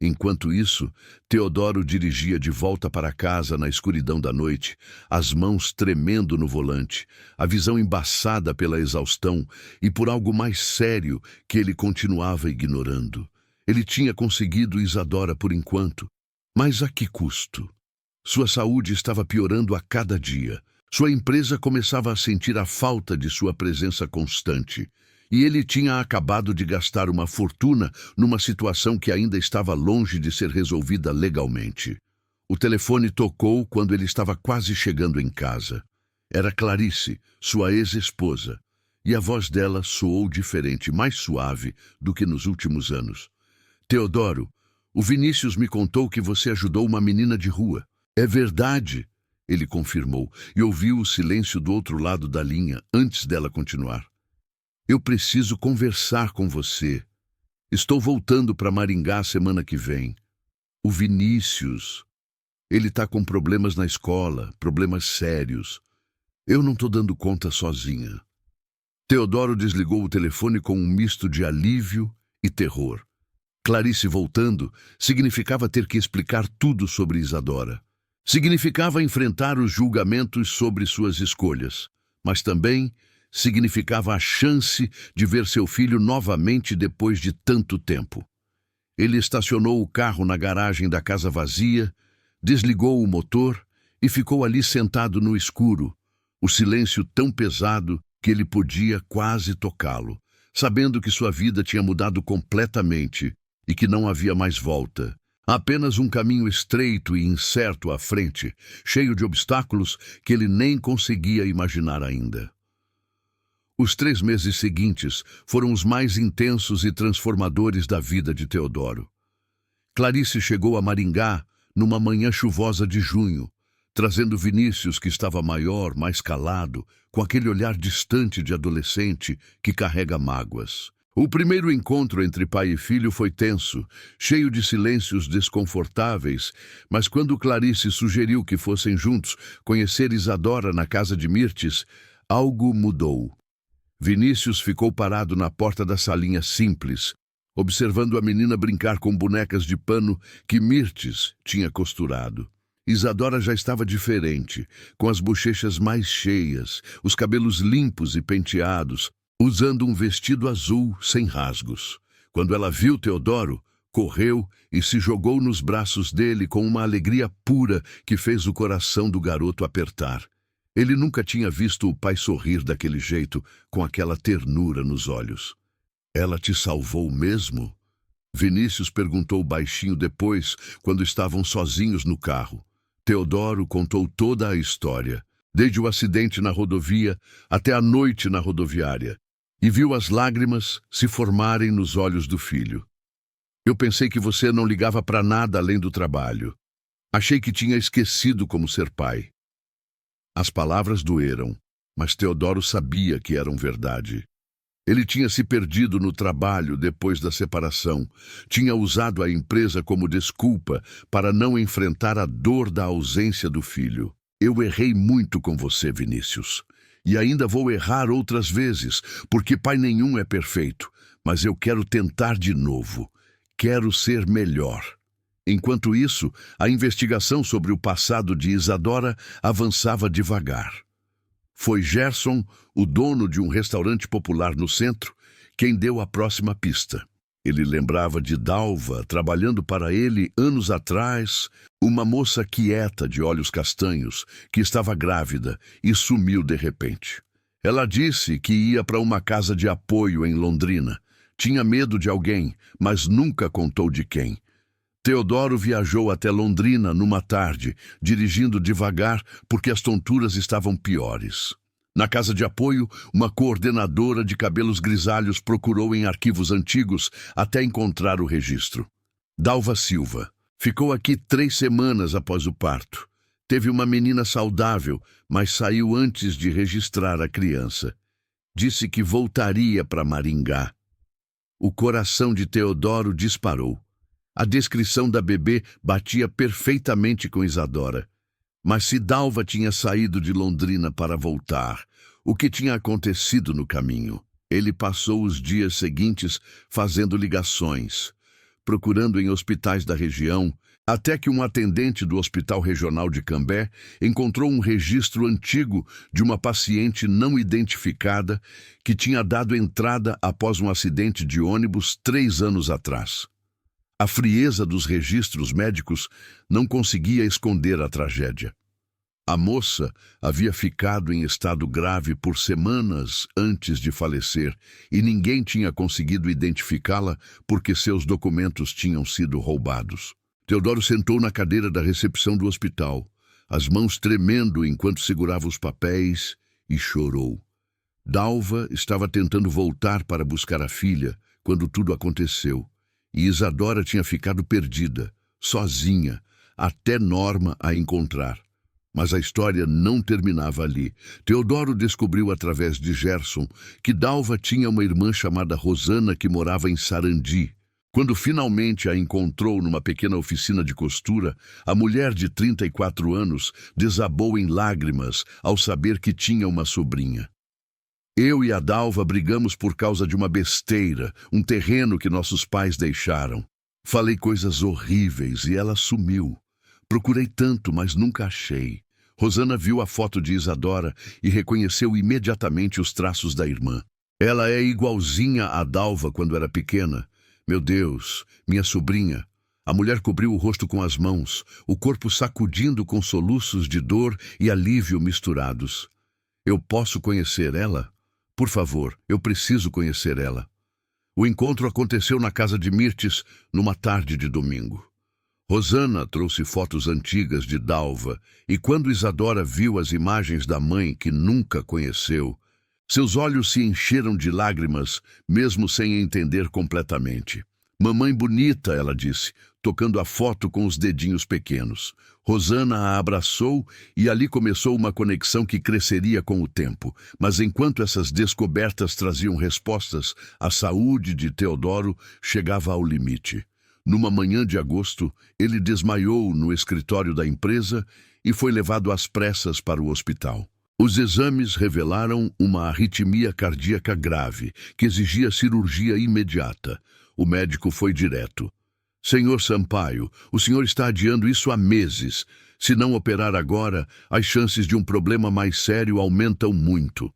Enquanto isso, Teodoro dirigia de volta para casa na escuridão da noite, as mãos tremendo no volante, a visão embaçada pela exaustão e por algo mais sério que ele continuava ignorando. Ele tinha conseguido Isadora por enquanto, mas a que custo? Sua saúde estava piorando a cada dia. Sua empresa começava a sentir a falta de sua presença constante. E ele tinha acabado de gastar uma fortuna numa situação que ainda estava longe de ser resolvida legalmente. O telefone tocou quando ele estava quase chegando em casa. Era Clarice, sua ex-esposa, e a voz dela soou diferente, mais suave do que nos últimos anos. Teodoro, o Vinícius me contou que você ajudou uma menina de rua. É verdade, ele confirmou, e ouviu o silêncio do outro lado da linha antes dela continuar. Eu preciso conversar com você. Estou voltando para Maringá semana que vem. O Vinícius. Ele está com problemas na escola, problemas sérios. Eu não estou dando conta sozinha. Teodoro desligou o telefone com um misto de alívio e terror. Clarice voltando significava ter que explicar tudo sobre Isadora. Significava enfrentar os julgamentos sobre suas escolhas, mas também significava a chance de ver seu filho novamente depois de tanto tempo. Ele estacionou o carro na garagem da casa vazia, desligou o motor e ficou ali sentado no escuro, o silêncio tão pesado que ele podia quase tocá-lo, sabendo que sua vida tinha mudado completamente e que não havia mais volta. Apenas um caminho estreito e incerto à frente, cheio de obstáculos que ele nem conseguia imaginar ainda. Os 3 meses seguintes foram os mais intensos e transformadores da vida de Teodoro. Clarice chegou a Maringá numa manhã chuvosa de junho, trazendo Vinícius, que estava maior, mais calado, com aquele olhar distante de adolescente que carrega mágoas. O primeiro encontro entre pai e filho foi tenso, cheio de silêncios desconfortáveis, mas quando Clarice sugeriu que fossem juntos conhecer Isadora na casa de Mirtes, algo mudou. Vinícius ficou parado na porta da salinha simples, observando a menina brincar com bonecas de pano que Mirtes tinha costurado. Isadora já estava diferente, com as bochechas mais cheias, os cabelos limpos e penteados, usando um vestido azul sem rasgos. Quando ela viu Teodoro, correu e se jogou nos braços dele com uma alegria pura que fez o coração do garoto apertar. Ele nunca tinha visto o pai sorrir daquele jeito, com aquela ternura nos olhos. "Ela te salvou mesmo?" Vinícius perguntou baixinho depois, quando estavam sozinhos no carro. Teodoro contou toda a história, desde o acidente na rodovia até a noite na rodoviária, e viu as lágrimas se formarem nos olhos do filho. "Eu pensei que você não ligava para nada além do trabalho. Achei que tinha esquecido como ser pai." As palavras doeram, mas Teodoro sabia que eram verdade. Ele tinha se perdido no trabalho depois da separação, tinha usado a empresa como desculpa para não enfrentar a dor da ausência do filho. "Eu errei muito com você, Vinícius. E ainda vou errar outras vezes, porque pai nenhum é perfeito. Mas eu quero tentar de novo. Quero ser melhor." Enquanto isso, a investigação sobre o passado de Isadora avançava devagar. Foi Gerson, o dono de um restaurante popular no centro, quem deu a próxima pista. Ele lembrava de Dalva trabalhando para ele anos atrás, uma moça quieta de olhos castanhos, que estava grávida e sumiu de repente. Ela disse que ia para uma casa de apoio em Londrina. Tinha medo de alguém, mas nunca contou de quem. Teodoro viajou até Londrina numa tarde, dirigindo devagar porque as tonturas estavam piores. Na casa de apoio, uma coordenadora de cabelos grisalhos procurou em arquivos antigos até encontrar o registro. Dalva Silva. Ficou aqui 3 semanas após o parto. Teve uma menina saudável, mas saiu antes de registrar a criança. Disse que voltaria para Maringá. O coração de Teodoro disparou. A descrição da bebê batia perfeitamente com Isadora. Mas se Dalva tinha saído de Londrina para voltar, o que tinha acontecido no caminho? Ele passou os dias seguintes fazendo ligações, procurando em hospitais da região, até que um atendente do Hospital Regional de Cambé encontrou um registro antigo de uma paciente não identificada que tinha dado entrada após um acidente de ônibus 3 anos atrás. A frieza dos registros médicos não conseguia esconder a tragédia. A moça havia ficado em estado grave por semanas antes de falecer e ninguém tinha conseguido identificá-la porque seus documentos tinham sido roubados. Teodoro sentou na cadeira da recepção do hospital, as mãos tremendo enquanto segurava os papéis, e chorou. Dalva estava tentando voltar para buscar a filha quando tudo aconteceu. E Isadora tinha ficado perdida, sozinha, até Norma a encontrar. Mas a história não terminava ali. Teodoro descobriu através de Gerson que Dalva tinha uma irmã chamada Rosana que morava em Sarandi. Quando finalmente a encontrou numa pequena oficina de costura, a mulher de 34 anos desabou em lágrimas ao saber que tinha uma sobrinha. Eu e a Dalva brigamos por causa de uma besteira, um terreno que nossos pais deixaram. Falei coisas horríveis e ela sumiu. Procurei tanto, mas nunca achei. Rosana viu a foto de Isadora e reconheceu imediatamente os traços da irmã. Ela é igualzinha à Dalva quando era pequena. Meu Deus, minha sobrinha. A mulher cobriu o rosto com as mãos, o corpo sacudindo com soluços de dor e alívio misturados. Eu posso conhecer ela? Por favor, eu preciso conhecer ela. O encontro aconteceu na casa de Mirtes numa tarde de domingo. Rosana trouxe fotos antigas de Dalva e quando Isadora viu as imagens da mãe que nunca conheceu, seus olhos se encheram de lágrimas, mesmo sem entender completamente. Mamãe bonita, ela disse, tocando a foto com os dedinhos pequenos. Rosana a abraçou e ali começou uma conexão que cresceria com o tempo. Mas enquanto essas descobertas traziam respostas, a saúde de Teodoro chegava ao limite. Numa manhã de agosto, ele desmaiou no escritório da empresa e foi levado às pressas para o hospital. Os exames revelaram uma arritmia cardíaca grave, que exigia cirurgia imediata. O médico foi direto. Senhor Sampaio, o senhor está adiando isso há meses. Se não operar agora, as chances de um problema mais sério aumentam muito.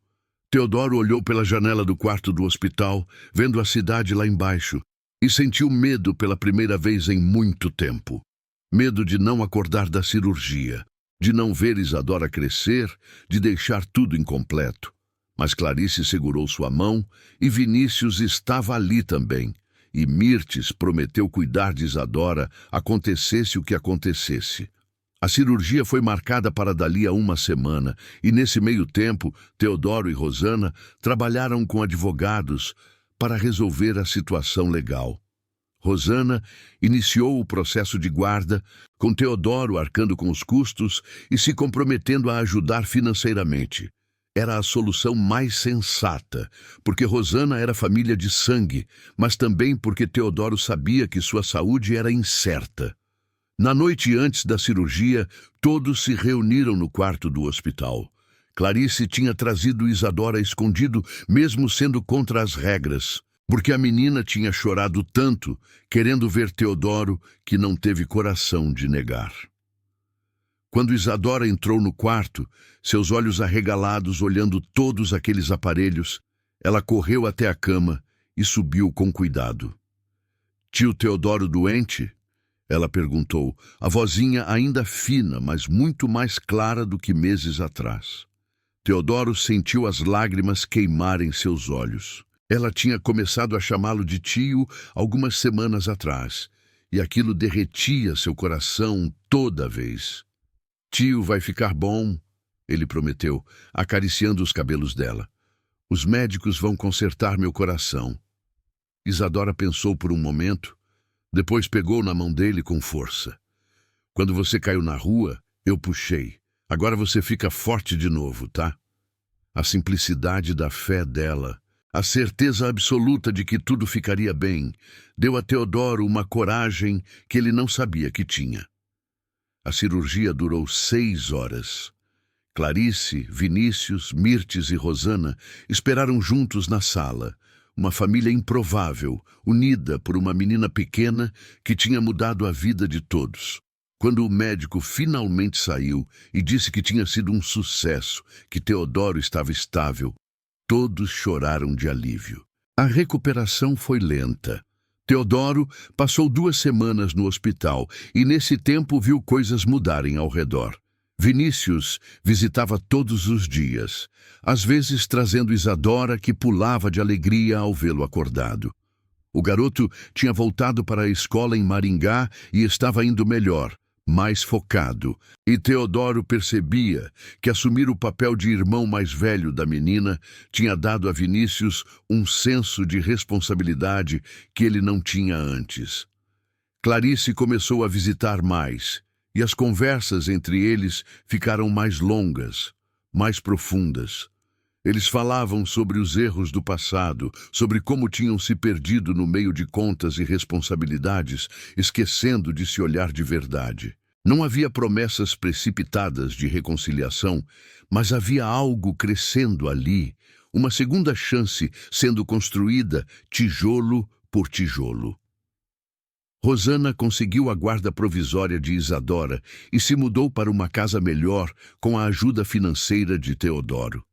Teodoro olhou pela janela do quarto do hospital, vendo a cidade lá embaixo, e sentiu medo pela primeira vez em muito tempo. Medo de não acordar da cirurgia, de não ver Isadora crescer, de deixar tudo incompleto. Mas Clarice segurou sua mão e Vinícius estava ali também. E Mirtes prometeu cuidar de Isadora, acontecesse o que acontecesse. A cirurgia foi marcada para dali a uma semana, e nesse meio tempo, Teodoro e Rosana trabalharam com advogados para resolver a situação legal. Rosana iniciou o processo de guarda, com Teodoro arcando com os custos e se comprometendo a ajudar financeiramente. Era a solução mais sensata, porque Rosana era família de sangue, mas também porque Teodoro sabia que sua saúde era incerta. Na noite antes da cirurgia, todos se reuniram no quarto do hospital. Clarice tinha trazido Isadora escondido, mesmo sendo contra as regras, porque a menina tinha chorado tanto, querendo ver Teodoro, que não teve coração de negar. Quando Isadora entrou no quarto, seus olhos arregalados olhando todos aqueles aparelhos, ela correu até a cama e subiu com cuidado. Tio Teodoro doente? Ela perguntou, a vozinha ainda fina, mas muito mais clara do que meses atrás. Teodoro sentiu as lágrimas queimarem seus olhos. Ela tinha começado a chamá-lo de tio algumas semanas atrás, e aquilo derretia seu coração toda vez. Tio vai ficar bom, ele prometeu, acariciando os cabelos dela. Os médicos vão consertar meu coração. Isadora pensou por um momento, depois pegou na mão dele com força. Quando você caiu na rua, eu puxei. Agora você fica forte de novo, tá? A simplicidade da fé dela, a certeza absoluta de que tudo ficaria bem, deu a Teodoro uma coragem que ele não sabia que tinha. A cirurgia durou 6 horas. Clarice, Vinícius, Mirtes e Rosana esperaram juntos na sala, uma família improvável, unida por uma menina pequena que tinha mudado a vida de todos. Quando o médico finalmente saiu e disse que tinha sido um sucesso, que Teodoro estava estável, todos choraram de alívio. A recuperação foi lenta. Teodoro passou 2 semanas no hospital e nesse tempo viu coisas mudarem ao redor. Vinícius visitava todos os dias, às vezes trazendo Isadora, que pulava de alegria ao vê-lo acordado. O garoto tinha voltado para a escola em Maringá e estava indo melhor, mais focado, e Teodoro percebia que assumir o papel de irmão mais velho da menina tinha dado a Vinícius um senso de responsabilidade que ele não tinha antes. Clarice começou a visitar mais, e as conversas entre eles ficaram mais longas, mais profundas. Eles falavam sobre os erros do passado, sobre como tinham se perdido no meio de contas e responsabilidades, esquecendo de se olhar de verdade. Não havia promessas precipitadas de reconciliação, mas havia algo crescendo ali, uma segunda chance sendo construída tijolo por tijolo. Rosana conseguiu a guarda provisória de Isadora e se mudou para uma casa melhor com a ajuda financeira de Teodoro.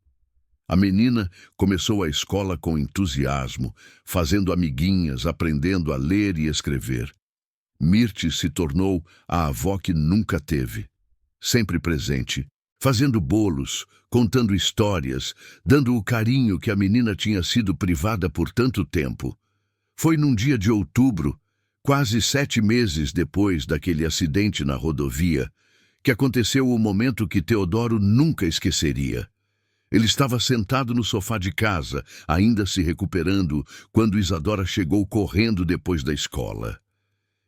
A menina começou a escola com entusiasmo, fazendo amiguinhas, aprendendo a ler e escrever. Mirtes se tornou a avó que nunca teve, sempre presente, fazendo bolos, contando histórias, dando o carinho que a menina tinha sido privada por tanto tempo. Foi num dia de outubro, quase 7 meses depois daquele acidente na rodovia, que aconteceu o momento que Teodoro nunca esqueceria. Ele estava sentado no sofá de casa, ainda se recuperando, quando Isadora chegou correndo depois da escola.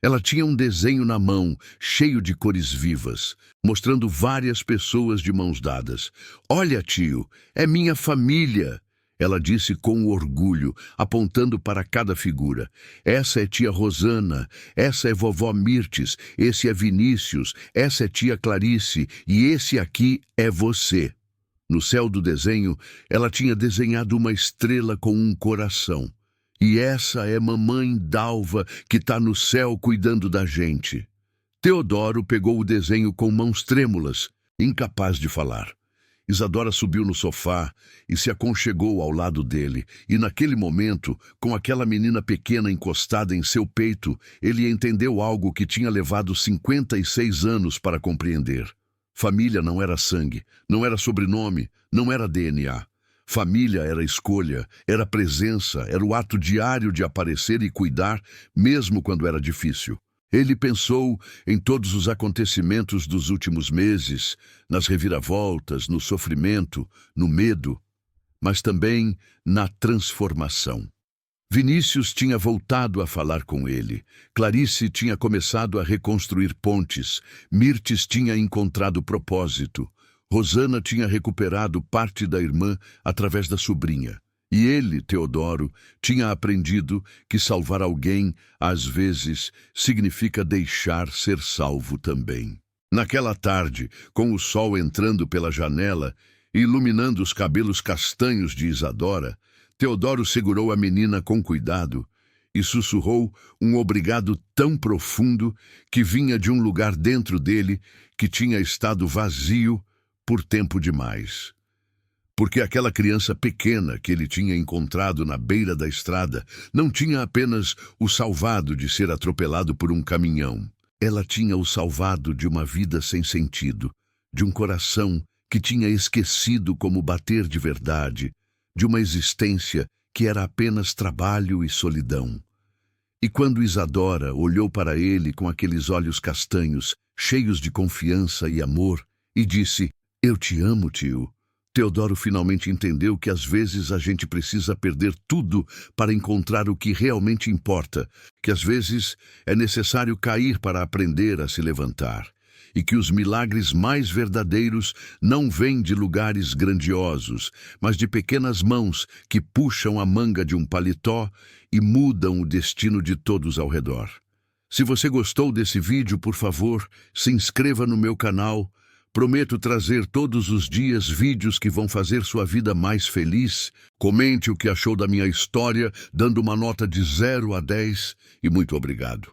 Ela tinha um desenho na mão, cheio de cores vivas, mostrando várias pessoas de mãos dadas. "Olha, tio, é minha família!" Ela disse com orgulho, apontando para cada figura. "Essa é tia Rosana, essa é vovó Mirtes, esse é Vinícius, essa é tia Clarice e esse aqui é você." No céu do desenho, ela tinha desenhado uma estrela com um coração. "E essa é mamãe Dalva, que está no céu cuidando da gente." Teodoro pegou o desenho com mãos trêmulas, incapaz de falar. Isadora subiu no sofá e se aconchegou ao lado dele, e naquele momento, com aquela menina pequena encostada em seu peito, ele entendeu algo que tinha levado 56 anos para compreender. Família não era sangue, não era sobrenome, não era DNA. Família era escolha, era presença, era o ato diário de aparecer e cuidar, mesmo quando era difícil. Ele pensou em todos os acontecimentos dos últimos meses, nas reviravoltas, no sofrimento, no medo, mas também na transformação. Vinícius tinha voltado a falar com ele. Clarice tinha começado a reconstruir pontes. Mirtes tinha encontrado propósito. Rosana tinha recuperado parte da irmã através da sobrinha. E ele, Teodoro, tinha aprendido que salvar alguém, às vezes, significa deixar ser salvo também. Naquela tarde, com o sol entrando pela janela e iluminando os cabelos castanhos de Isadora, Teodoro segurou a menina com cuidado e sussurrou um obrigado tão profundo que vinha de um lugar dentro dele que tinha estado vazio por tempo demais. Porque aquela criança pequena que ele tinha encontrado na beira da estrada não tinha apenas o salvado de ser atropelado por um caminhão. Ela tinha o salvado de uma vida sem sentido, de um coração que tinha esquecido como bater de verdade, de uma existência que era apenas trabalho e solidão. E quando Isadora olhou para ele com aqueles olhos castanhos, cheios de confiança e amor, e disse: "Eu te amo, tio", Teodoro finalmente entendeu que às vezes a gente precisa perder tudo para encontrar o que realmente importa, que às vezes é necessário cair para aprender a se levantar, e que os milagres mais verdadeiros não vêm de lugares grandiosos, mas de pequenas mãos que puxam a manga de um paletó e mudam o destino de todos ao redor. Se você gostou desse vídeo, por favor, se inscreva no meu canal. Prometo trazer todos os dias vídeos que vão fazer sua vida mais feliz. Comente o que achou da minha história, dando uma nota de 0 a 10, e muito obrigado.